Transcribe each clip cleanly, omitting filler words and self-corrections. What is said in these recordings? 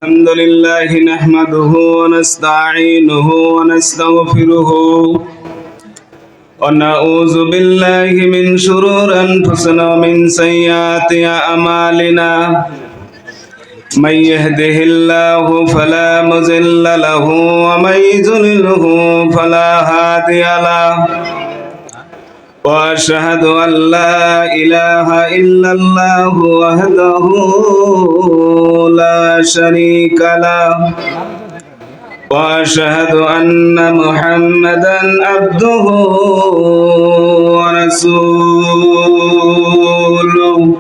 الحمد لله نحمده ونستعينه ونستغفره ونعوذ بالله من شرور أنفسنا ومن سيئات أعمالنا من يهده الله فلا مضل له ومن يضلله فلا هادي له وأشهد أن لا إله إلا الله وحده لا شريك له وأشهد أن محمدا عبده ورسوله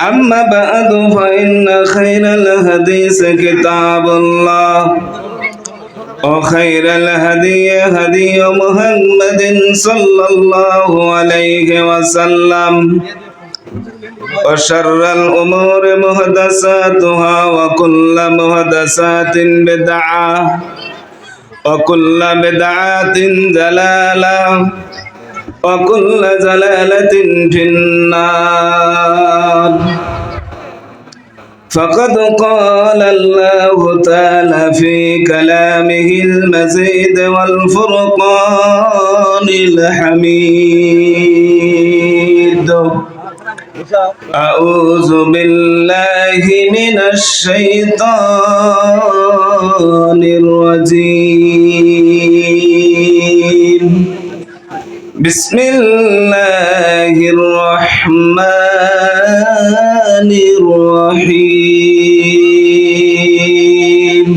أما بعد فإن خير الحديث كتاب الله وخير الهدي هدي محمد صلى الله عليه وسلم وشر الأمور محدثاتها وكل محدثات بدعة وكل بدعة ضلالة وكل ضلالة في النار فقد قال الله تعالى في كلامه المزيد والفرقان الحميد أعوذ بالله من الشيطان الرجيم بسم الله الرحمن الرحيم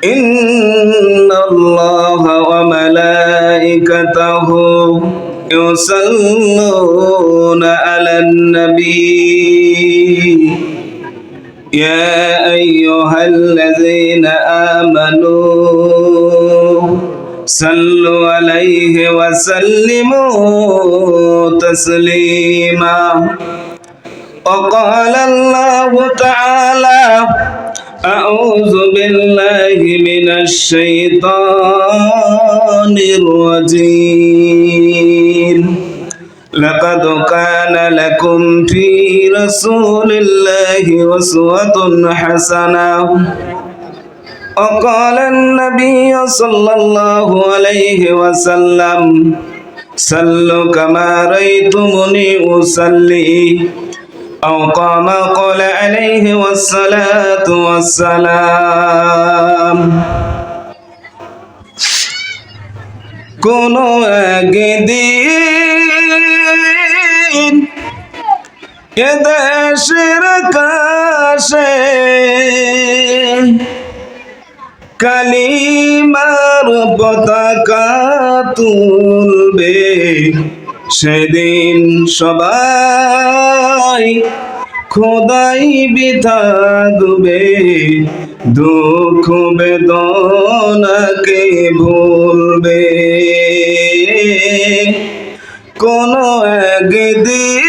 إن الله وملائكته يصلون على النبي يا أيها الذين آمنوا صلوا عليه وسلموا تسليما وقال الله تعالى أعوذ بالله من الشيطان الرجيم لقد كان لكم في رسول الله أسوة حسنة وقال النبي صلى الله عليه وسلم صلوا كما رأيتموني أصلي أو كما قال عليه والصلاة والسلام কোনো একদিন এদেশের আকাশে কালিমার পতাকা তুলবে সেদিন সবাই খোদাই বিথাকবে দুঃখ বেদনাকে ভুলবে কোনো একদিন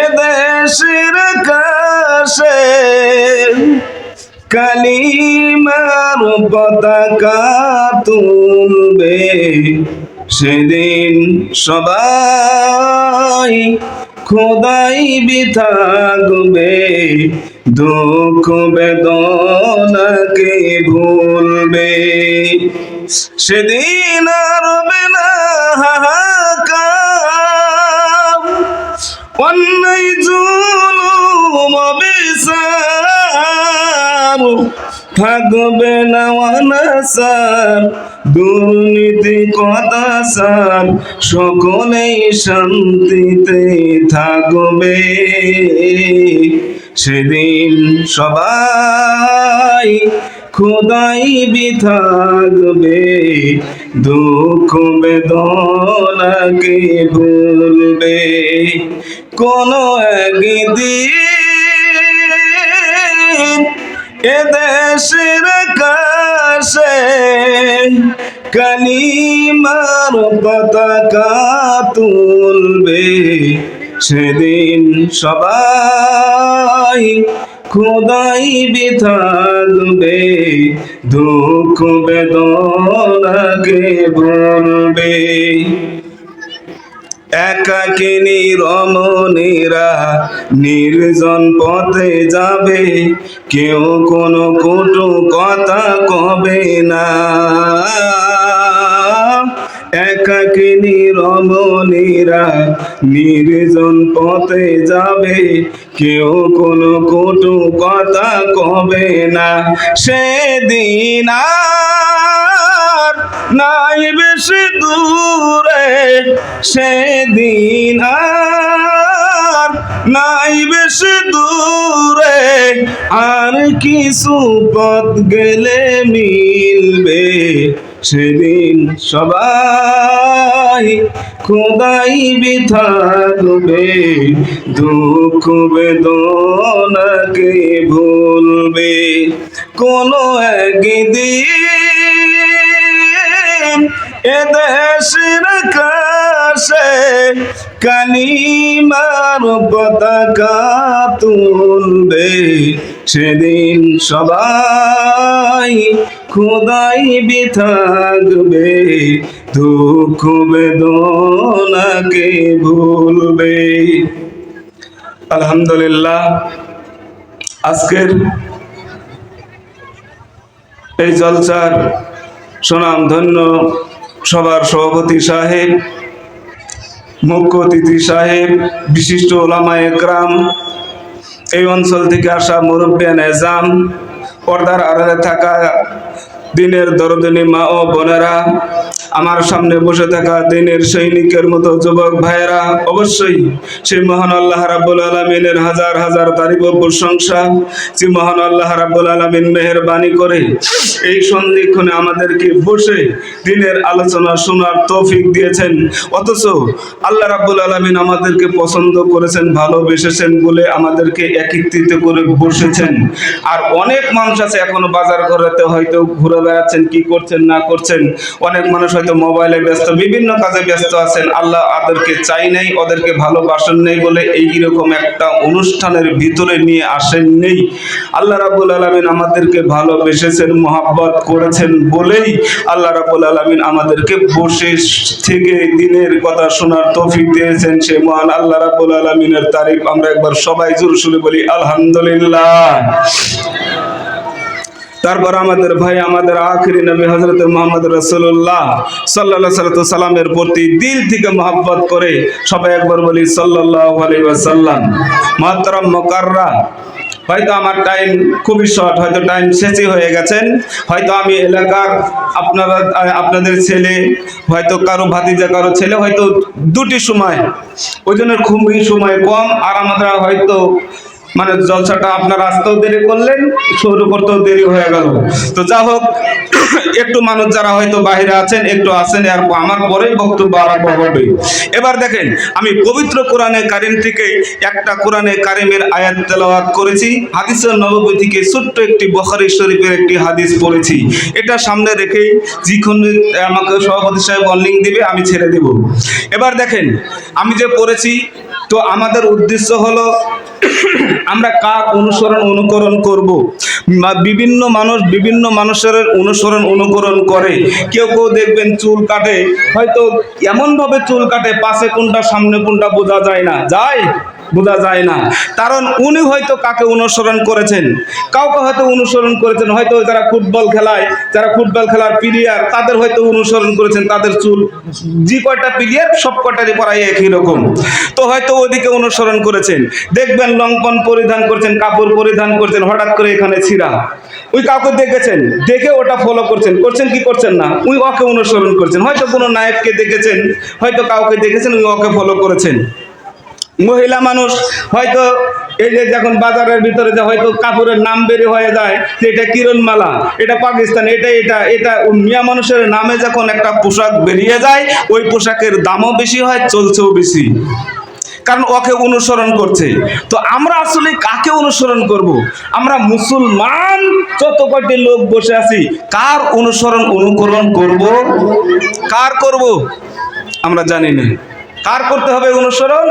এদেশের আকাশে কালিমার পতাকা তুলবে সেদিন সবাই খোদাই বিথাকবে দুঃখ বেদনাকে ভুলবে সেদিন আর হবে না হাহাকার অন্যায় জুলুম অবিচার থাকবে না অনাচার দুর্নীতি কদাচার সকলেই শান্তিতে থাকবে সেদিন সবাই খোদাই বিথাকবে দুঃখ বেদনাকে ভুলবে কোনো একদিন এদেশের আকাশে কালিমার পতাকা তুলবে সেদিন সবাই খোদাই বিথাকবে দুঃখ বেদনাকে ভুলবে একাকিনী রমণীরা নির্জন পথে যাবে, কেউ কোনো কটু কথা কবে না। একাকিনী রমণীরা নির্জন পথে যাবে, কেউ কোনো কটু কথা কবে না। সেদিন আর নাই বেশি দূরে, সেদিন আর নাই বেশি দূরে, আর কিছু পথ গেলে মিলবে। সেদিন সবাই খোদাই থাকবে, দুঃখ বেদনাকে ভুলবে। কোনো একদিন এদেশের আকাশে কালিমার পতাকা তুলবে। সেদিন সবাই খোদাই থাকবে, দুঃখ বেদনাকে ভুলবে। আলহামদুলিল্লাহ, আজকের এই জলসার সুনাম ধন্য সবার সভাপতি সাহেব, মুখ্য অতিথি সাহেব, বিশিষ্ট ওলামায়ে কেরাম, এই অঞ্চল থেকে আসা মুরব্বিয়ান এজাম, পর্দার আড়ালে থাকা দিনের দরদিনী মা ও বোনেরা, আমার সামনে বসে থাকা দিনের সৈনিকের মতো যুবক ভাইয়েরা, অবশ্যই সেই মহান আল্লাহ রাব্বুল আলামিনের হাজার হাজার তারিফ ও প্রশংসা, যে মহান আল্লাহ রাব্বুল আলামিন মেহেরবানি করে এই সন্ধিক্ষণে আমাদেরকে বসে দিনের আলোচনা শোনার তৌফিক দিয়েছেন। অথচ আল্লাহ রাব্বুল আলামিন আমাদেরকে পছন্দ করেছেন, ভালোবেসেছেন বলে আমাদেরকে একত্রিত করে বসেছেন। আর অনেক মানুষ আছে এখনো বাজার ঘরেতে হয়তো ঘুরে বেড়াচ্ছেন, কি করছেন না করছেন। অনেক মানুষ হয়তো মোবাইলে ব্যস্ত, বিভিন্ন কাজে ব্যস্ত আছেন। আল্লাহ ওদেরকে চাই নাই, ওদেরকে ভালোবাসেন নেই বলে এইরকম একটা অনুষ্ঠানের ভিতরে নিয়ে আসেন নেই। আল্লাহ রাব্বুল আলামিন আমাদেরকে ভালোবেসেছেন, মহব্বত করেছেন বলেই আল্লাহ রাব্বুল আলামিন আমাদেরকে বসে থেকে দিনের কথা শোনার তৌফিক দিয়েছেন। সে মহান আল্লাহ রাব্বুল আলামিনের তারিফ আমরা একবার সবাই জোরে সুরে বলি আলহামদুলিল্লাহ। তারপর আমাদের ভাই, আমাদের আখিরি নবী হযরত মুহাম্মদ রাসূলুল্লাহ সাল্লাল্লাহু আলাইহি ওয়াসাল্লামের প্রতি দিল থেকে মহব্বত করে সবাই একবার বলি সাল্লাল্লাহু আলাইহি ওয়াসাল্লাম। মুহতারাম মুকাররা, হয়তো আমার টাইম খুবই শর্ট, হয়তো টাইম শেষই হয়ে গেছেন। হয়তো আমি এলাকার আপনাদের ছেলে, হয়তো কারো ভাতিজা, কারো ছেলে, হয়তো দুটি সময়, ওই জন্য খুবই সময় কম। আর আমরা হয়তো মানে জলসাটা আপনারা আসতেও দেরি করলেন, শুরু করতেও দেরি হয়ে গেল। তো যা হোক, একটু মানুষ যারা হয়তো বাইরে আছেন একটু আসেন, আর আমার পরেই বক্তব্য আরম্ভ হবে। এবার দেখেন, আমি পবিত্র কোরআনে কারিম থেকে একটা কোরআনে কারিমের আয়াত তেলাওয়াত করেছি, হাদিসে নববী থেকে ছোট্ট একটি বুখারী শরীফের একটি হাদিস পড়েছি। এটা সামনে রেখেই যখন আমাকে সভাপতি সাহেব অনলিং দিবে আমি ছেড়ে দেব। এবার দেখেন, আমি যে পড়েছি, তো আমাদের উদ্দেশ্য হলো আমরা কার অনুকরণ করব। বিভিন্ন মানুষ বিভিন্ন মানুষের অনুকরণ করে। কেউ কেউ দেখবেন চুল কাটে, হয়তো এমনভাবে চুল কাটে পাশে কোনটা সামনে কোনটা বোঝা যায় না, বোঝা যায় না। কারণ উনি হয়তো কাকে অনুসরণ করেছেন, কাউকে হয়তো অনুসরণ করেছেন, হয়তো যারা ফুটবল খেলায়, যারা ফুটবল খেলার প্লেয়ার, তাদের হয়তো অনুসরণ করেছেন। তাদের চুল যে কয়টা প্লেয়ার সব কয়টারই পরাই একই রকম, তো হয়তো ওদিকে অনুসরণ করেছেন। দেখবেন লঙ্কন পরিধান করছেন, কাপড় পরিধান করছেন, হঠাৎ করে এখানে ছিঁড়া, ওই কাউকে দেখেছেন, দেখে ওটা ফলো করছেন কি করছেন না, ওই ওকে অনুসরণ করছেন। হয়তো কোনো নায়ককে দেখেছেন, হয়তো কাউকে দেখেছেন, ওই ওকে ফলো করেছেন। মহিলা মানুষ হয়তো এই যে যখন বাজারের ভিতরে যে হয়তো কাপড়ের নাম বেরিয়ে হয়ে যায় যে এটা কিরণমালা, এটা পাকিস্তান, এটা মিয়া মানুষের নামে যখন একটা পোশাক বেরিয়ে যায়, ওই পোশাকের দামও বেশি হয়, চলছেও বেশি, কারণ ওকে অনুসরণ করছে। তো আমরা আসলে কাকে অনুসরণ করব? আমরা মুসলমান যত কয়টি লোক বসে আছি, কার অনুকরণ করব? কার করব আমরা জানি না। কার করতে হবে অনুসরণ?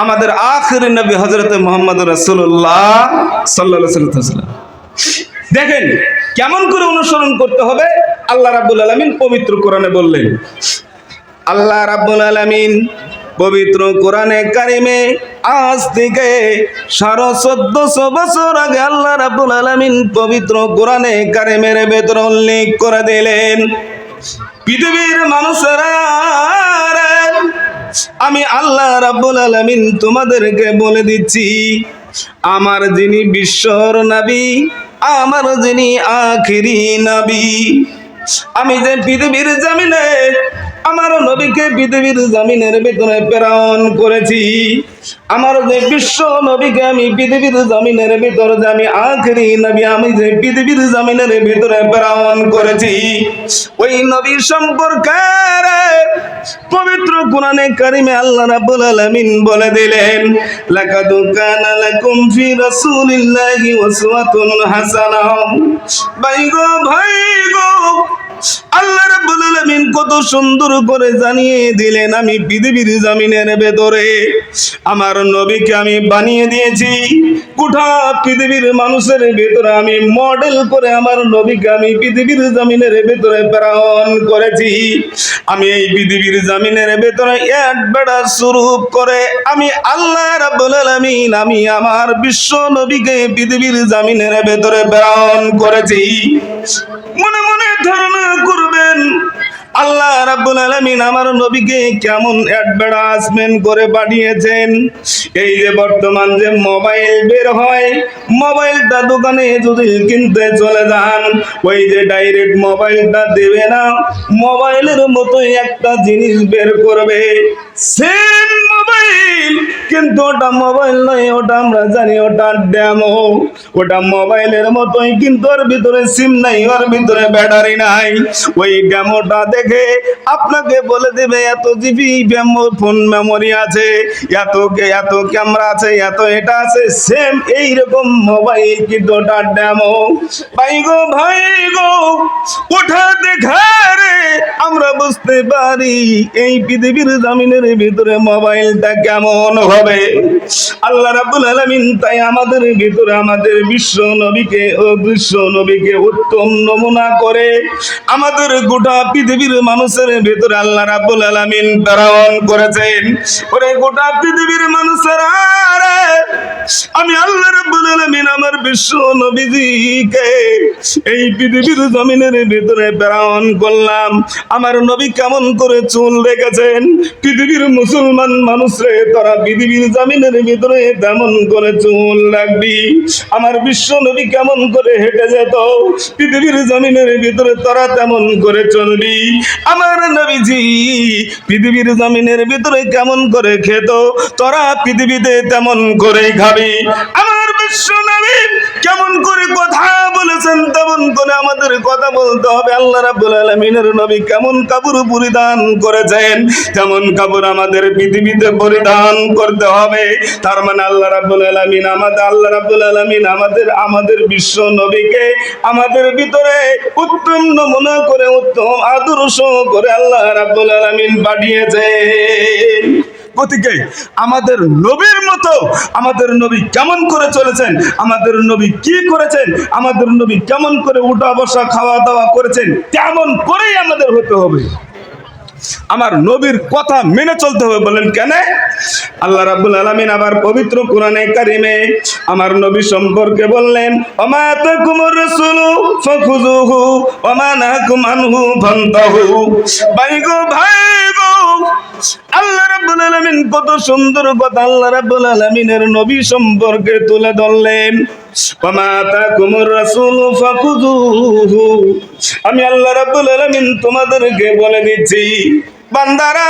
আমাদের আখিরি নবী হযরত মুহাম্মদ রাসূলুল্লাহ সাল্লাল্লাহু আলাইহি ওয়াসাল্লাম। দেখেন কেমন করে অনুসরণ করতে হবে, আল্লাহ রাব্বুল আলামিন পবিত্র কোরআনে বললেন। আল্লাহ রাব্বুল আলামিন পবিত্র কোরআনে কারিমে আজ থেকে 1450 বছর আগে আল্লাহ রাব্বুল আলামিন পবিত্র কোরআনে কারিমের ভেতরে উল্লেখ করে দিলেন, পৃথিবীর মানুষেরা, আমি আল্লাহ রাব্বুল আলামিন তোমাদেরকে বলে দিচ্ছি, আমার যিনি বিশ্বর নবী, আমার যিনি আখিরি নবী, আমি যে পৃথিবীর জমিনে আমার নবীকে পৃথিবীর জমিনের ভিতরে প্রেরণ করেছি, আমার যে বিশ্ব নবীকে আমি পৃথিবীর জমিনের ভিতরে যে আমি আখিরি নবী, আমি যে পৃথিবীর জমিনের ভিতরে প্রেরণ করেছি, ওই নবী সম্পর্কে পবিত্র কোরআনে কারিমে আল্লাহ রাব্বুল আলামিন বলে দিলেন, লাকাদ কানা লাকুম ফি রাসূলিল্লাহি উসওয়াতুন হাসানাহ। ভাই গো, আল্লাহ রাব্বুল আলামিন কত সুন্দর করে জানিয়ে দিলেন, আমি পৃথিবীর জমিনের ভেতরে আমার নবীকে আমি বানিয়ে দিয়েছি, গোটা পৃথিবীর মানুষের ভেতরে আমি মডেল করে আমার নবীকে আমি পৃথিবীর জমিনের ভেতরে প্রেরণ করেছি। আমি এই পৃথিবীর জমিনের ভেতরে এক বেড়া স্বরূপ করে আমি আল্লাহ রাব্বুল আলামিন আমি আমার বিশ্ব নবীকে পৃথিবীর জমিনের ভেতরে প্রেরণ করেছি। মনে মনে ধারণা করবেন আল্লাহ রাব্বুল আলামিন আমার নবীকে কেমন অ্যাডভার্টাইজমেন্ট করে পাঠিয়েছেন। এই যে বর্তমান যে মোবাইল বের হয়, মোবাইলটা দোকানে যদি কিনতে চলে যান, ওই যে ডাইরেক্ট মোবাইলটা দেবে না, মোবাইলের মতোই একটা জিনিস বের করবে, সেম মোবাইল, কিন্তু ওটা মোবাইল নয়, ওটা আমরা জানি ওটা ডেমো, ওটা মোবাইলের মতোই, কিন্তু ওর ভিতরে সিম নাই, ওর ভিতরে ব্যাটারি নাই। ওই ডেমোটা দেখে আপনাকে বলে দেবে এত জিবি ফোন মেমোরি আছে, এত ক্যামেরা আছে, এত এটা আছে, সেম এইরকম মোবাইল, কিন্তু ওটা ডেমো। ভাই গো, ওটা দেখারে আমরা বুঝতে পারি এই পৃথিবীর জমিনের ভিতরে মোবাইলটা কেমন হবে। আল্লাহ রাব্বুল আলামিন তাই আমাদের ভিতরে আমাদের বিশ্ব নবীকে উত্তম নমুনা করে আমাদের গোটা পৃথিবীর মানুষের ভিতরে আল্লাহ রাব্বুল আলামিন প্রেরণ করেছেন। ওরে গোটা পৃথিবীর মানুষেরা, আমি আল্লাহ রাব্বুল আলামিন আমার বিশ্ব নবীজিকে এই পৃথিবীর জমিনের ভিতরে প্রেরণ করলাম। আমার নবী কেমন করে চুল রেখেছেন, পৃথিবীর মুসলমান মানুষরে তারা পৃথিবীর জমিনের ভিতরে তেমন করে চুল রাখবি। আমার বিশ্ব নবী কেমন করে হেঁটে যেত, পৃথিবীর জমিনের ভিতরে তারা তেমন করে চলবি। আমার নবীজি পৃথিবীর জমিনের ভিতরে কেমন করে খেত, তোরা পৃথিবীতে তেমন করে খাবি। আমার বিশ্ব নবী কেমন করে কথা বলেছেন, তেমন করে আমাদের কথা বলতে হবে। আল্লাহ রাব্বুল আলামিনের নবী কেমন কাপড় পরিধান করেছেন, তেমন কাপড় আমাদের পৃথিবীতে পরিধান করতে হবে। তার মানে আল্লাহ রাব্বুল আলামিন আমাদের বিশ্ব নবীকে আমাদের ভিতরে উত্তম নমুনা করে, উত্তম আদর্শ করে আল্লাহ রাব্বুল আলামিন পাঠিয়েছেন। গতিকে আমাদের নবীর মতো আমাদের নবী কেমন করে চলেছেন, আমাদের নবী কি করেছেন, আমাদের নবী কেমন করে উঠা বসা খাওয়া দাওয়া করেছেন, তেমন করেই আমাদের হতে হবে। আমার নবীর কথা মেনে চলতে হবে। বলেন কেন? আল্লাহ রাব্বুল আলামিন আবার পবিত্র কোরআনে কারিমে আমার নবী সম্পর্কে বললেন, ওমা তাকুমুর রাসূলু ফাখুযুহু ওমা নাহাকুম আনহু ফান্তাহু। ভাই গো, আল্লাহ রাব্বুল আলামিন কত সুন্দর কথা আল্লাহ রাব্বুল আলামিনের নবী সম্পর্কে তুলে ধরলেন। ওমা তাকুমুর রাসূলু ফাখুযুহু, আমি আল্লাহ রাব্বুল আলামিন তোমাদেরকে বলে দিচ্ছি, বান্দারা,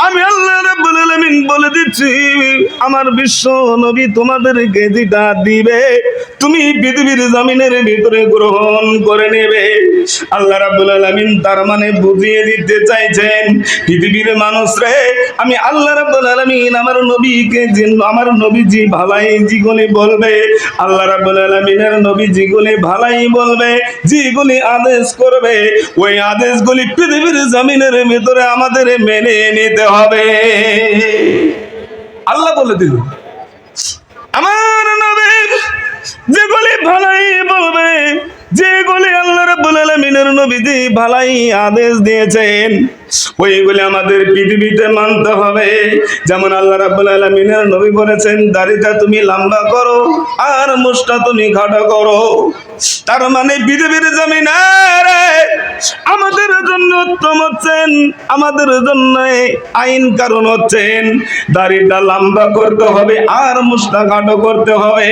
আমি আল্লাহ রাব্বুল আলামিন বলে দিচ্ছি, আমার বিশ্ব নবী তোমাদেরকে যেটা দিবে তুমি পৃথিবীর জমিনের ভিতরে গ্রহণ করে নেবে। আল্লাহ রাব্বুল আলামিন তার মানে বুঝিয়ে দিতে চাইছেন, পৃথিবীর মানুষরে আমি আল্লাহ রাব্বুল আলামিন আমার নবীকে আমার নবী জি ভালাই যেগুলি বলবে, আল্লাহ রাব্বুল আলামিনের নবী যেগুলি ভালাই বলবে, যেগুলি আদেশ করবে, ওই আদেশগুলি পৃথিবীর জমিনের ভিতরে আমাদের মেনে নিতে হবে। আল্লাহ বলে দিল, আমার নবী যেগুলি ভালাই বলবে, যেগুলি আল্লাহ রাব্বুল আলামিনের নবীজি ভালাই আদেশ দিয়েছেন ওইগুলি আমাদের পৃথিবীতে মানতে হবে। যেমন আল্লাহ রাব্বুল আলামিনের নবী বলেছেন, দাড়িটা তুমি লম্বা করো আর মুছটা তুমি খাটো করো। তার মানে পৃথিবীর জমিনে আমাদের জন্য উত্তম হচ্ছেন, আমাদের জন্য আইন কারণ হচ্ছেন দাড়িটা লম্বা করতে হবে আর মুছটা খাটো করতে হবে।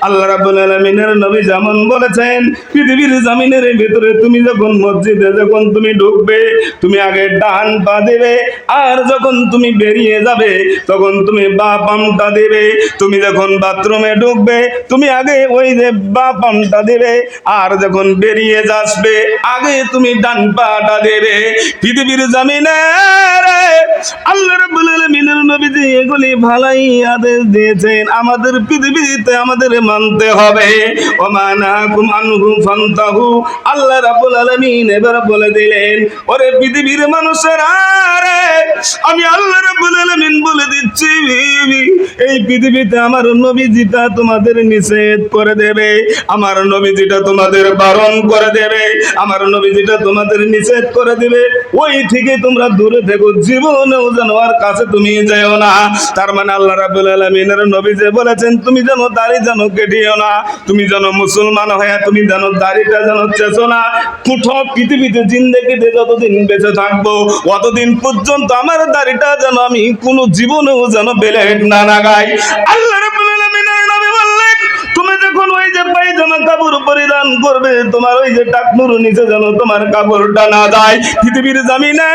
আল্লাহ রাব্বুল আলামিনের নবী যেমন বলেছেন, পৃথিবীর জমিনের ভিতরে তুমি যখন মসজিদে যখন তুমি ঢুকবে, তুমি আগে ডান পা দেবে, আর যখন তুমি বেরিয়ে যাবে তখন তুমি বাঁ পামটা দেবে। তুমি যখন বাথরুমে ঢুকবে তুমি আগে ওই যে বাঁ পামটা দেবে, আর যখন বেরিয়ে আসবে আগে তুমি ডান পাটা দেবে। পৃথিবীর জমিনে আল্লাহ রাব্বুল আলামিনের নবীজি এগুলি ভালাই আদেশ দিয়েছেন, আমাদের পৃথিবীতে আমাদের মানতে হবে। ওমা নাহাকুম আনহু ফান্তাহু। আল্লাহ রাব্বুল আলামিন এবার বলে দিলেন, ওরে পৃথিবীর মানুষেরা রে, আমি আল্লাহ রাব্বুল আলামিন বলে দিচ্ছি, এই পৃথিবীতে আমার নবীজিটা তোমাদের নিষেধ করে দেবে, আমার নবীজিটা তোমাদের বারণ করে দেবে, আমার নবীজিটা তোমাদের নিষেধ করে দেবে, ওই থেকে তোমরা দূরে থেকো, জীবনেও যেন আর কাছে তুমি যাও না। তার মানে আল্লাহ রাব্বুল আলামিনের নবী যে বলেছেন, তুমি যেন দাড়ি যেন কেটিও না, তুমি যেন মুসলমান হয়ে তুমি যেন দাড়িটা যেন চেঁচো না। পুঠো পৃথিবীতে জিন্দেগিতে যতদিন বেঁচে থাকবো অতদিন পর্যন্ত আমার দাড়িটা যেন আমি কোনো জীবনেও যেন বেলেট না লাগাই। আল্লাহ রাব্বুল আলামিনের নবী বললেন, তুমি যখন ওই যে পায়জামা কাপড় পরিধান করবে, তোমার ওই যে টাকনুর নিচে যেন তোমার কাপড়টা না যায়। পৃথিবীর জমিনে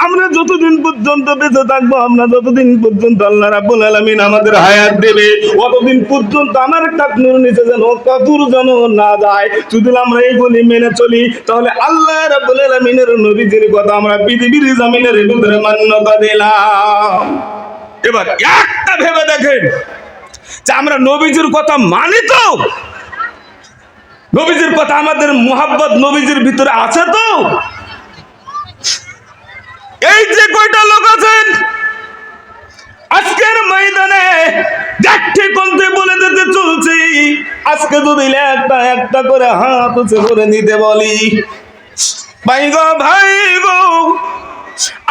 আমরা যতদিন পর্যন্ত বেঁচে থাকবো, আমরা যতদিন পর্যন্ত আল্লাহ রাব্বুল আলামিন আমাদের হায়াত দেবে, অতদিন পর্যন্ত আমার টাকনুর নিচে যেন কাপড় যেন না যায়। যদি আমরা এইগুলি মেনে চলি তাহলে আল্লাহ রাব্বুল আলামিনের নবীজির কথা আমরা পৃথিবীর জমিনের ভিতরে মান্যতা দিলাম। এবার একটা ভেবে দেখেন যে আমরা নবীজির কথা মানি তো? নবীজির কথা আমাদের মুহাব্বত নবীজির ভিতরে আছে তো? এই যে কয়টা লোক আছেন আজকের ময়দানে দেখতে কোনতে বলে দিতে চলছি, আজকে যদি একটা একটা করে হাত উঁচু করে নিতে বলি, ভাই গো ভাই গো,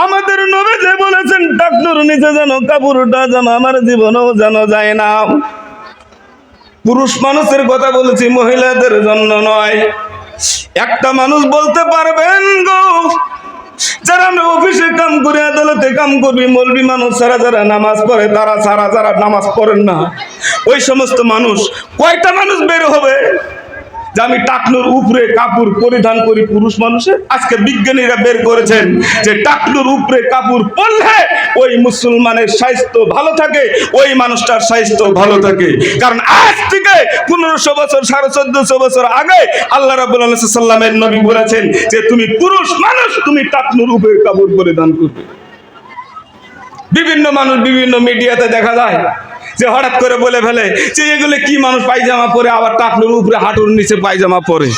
আমাদের নবী যে বলেছেন টাকনুর নিচে যেন কাপড়টা যেন আমার জীবনেও যেন যায় না। পুরুষ মানুষের কথা বলেছি, মহিলাদের জন্য নয়। একটা মানুষ বলতে পারবেন গো, যারা আমরা অফিসে কাম করি, আদালতে কাম করবি, মৌলবি মানুষ ছাড়া যারা নামাজ পড়ে, তারা ছাড়া যারা নামাজ পড়েন না, ওই সমস্ত মানুষ কয়টা মানুষ বের হবে যে আমি টাকনুর উপরে কাপড় পরিধান করি পুরুষ মানুষের? আজকে বিজ্ঞানীরা বের করেছেন যে টাকনুর উপরে কাপড় পরলে ওই মুসলমানের স্বাস্থ্য ভালো থাকে, ওই মানুষটার স্বাস্থ্য ভালো থাকে। কারণ আজ থেকে 1500 বছর 1450 বছর আগে আল্লাহ রাব্বুল আলামিন সাল্লামের নবী বলেছেন যে তুমি পুরুষ মানুষ, তুমি টাকনুর উপরে কাপড় পরিধান করবে। বিভিন্ন মানুষ বিভিন্ন মিডিয়াতে দেখা যায় যে হঠাৎ করে বলে ফেলে যে এগুলো কি মানুষ পায়জামা পরে আবার টাকনুর উপরে হাঁটুর নিচে পায়জামা পরে।